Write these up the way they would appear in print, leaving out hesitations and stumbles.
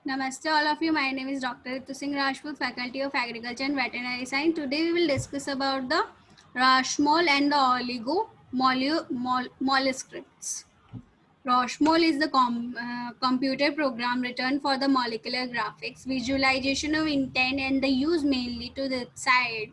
Namaste all of you. My name is Dr. Ritu Singh Rajput, Faculty of Agriculture and Veterinary Science. Today we will discuss about the Rashmole and the molluscripts. Rashmole is the computer program written for the molecular graphics, visualization of intent, and the use mainly to decide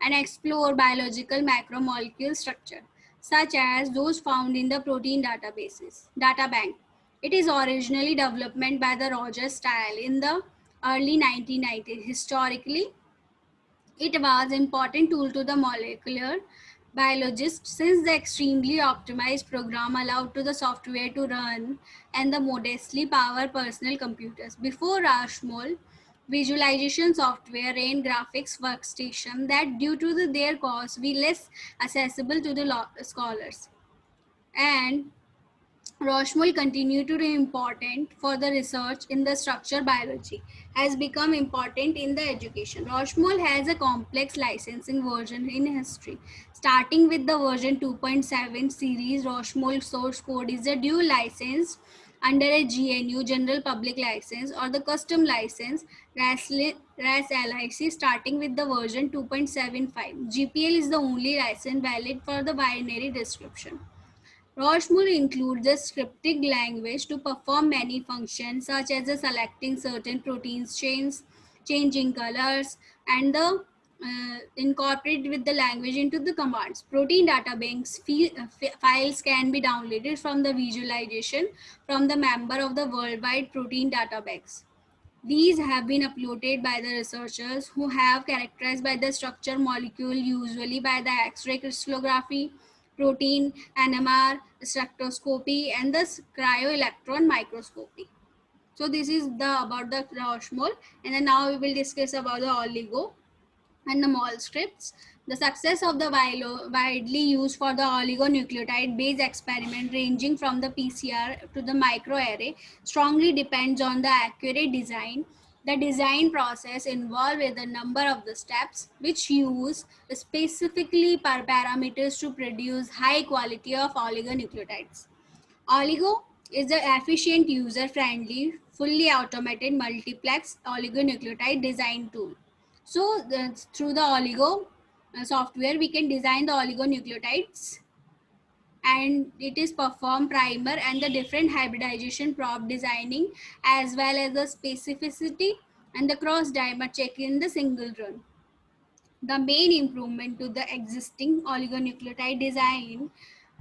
and explore biological macromolecule structure, such as those found in the protein data bank. It is originally developed by the Roger Style in the early 1990s. Historically, it was an important tool to the molecular biologist since the extremely optimized program allowed to the software to run and the modestly power personal computers. Before Rashmole, visualization software ran graphics workstation that due to their cost were less accessible to the scholars. And Rashmole continued to be important for the research in the structure biology, has become important in the education. Rashmole has a complex licensing version in history. Starting with the version 2.7 series, Rashmole source code is a dual license under a GNU General Public License or the Custom License RAS-LIC starting with the version 2.75. GPL is the only license valid for the binary description. Rashmole includes a scripting language to perform many functions such as selecting certain proteins chains, changing colors, and the incorporate with the language into the commands. Protein data banks files can be downloaded from the visualization from the member of the worldwide protein databanks. These have been uploaded by the researchers who have characterized by the structure molecule usually by the X-ray crystallography, protein, NMR, spectroscopy, and the cryo-electron microscopy. So this is the about the Rashmole, and then now we will discuss about the oligo and the mol scripts. The success of the widely used for the oligonucleotide based experiment ranging from the PCR to the microarray strongly depends on the accurate design. The design process involved with a number of the steps which use specifically parameters to produce high quality of oligonucleotides. Oligo is the efficient, user-friendly, fully automated multiplex oligonucleotide design tool. So through the oligo software, we can design the oligonucleotides and it is perform primer and the different hybridization probe designing as well as the specificity and the cross dimer check in the single run. The main improvement to the existing oligonucleotide design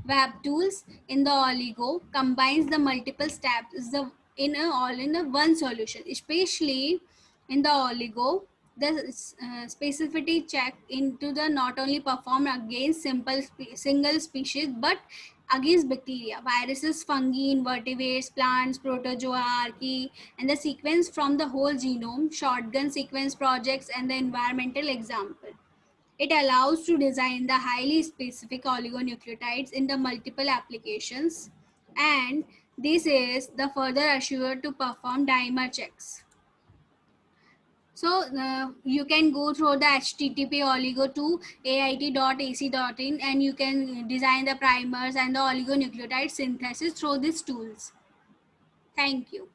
web tools in the oligo combines the multiple steps in a one solution, especially in the oligo. The specificity check into the not only perform against single species but against bacteria, viruses, fungi, invertebrates, plants, protozoa, archaea, and the sequence from the whole genome, shotgun sequence projects, and the environmental example. It allows to design the highly specific oligonucleotides in the multiple applications, and this is the further assured to perform dimer checks. So you can go through the http oligo to ait.ac.in and you can design the primers and the oligonucleotide synthesis through these tools. Thank you.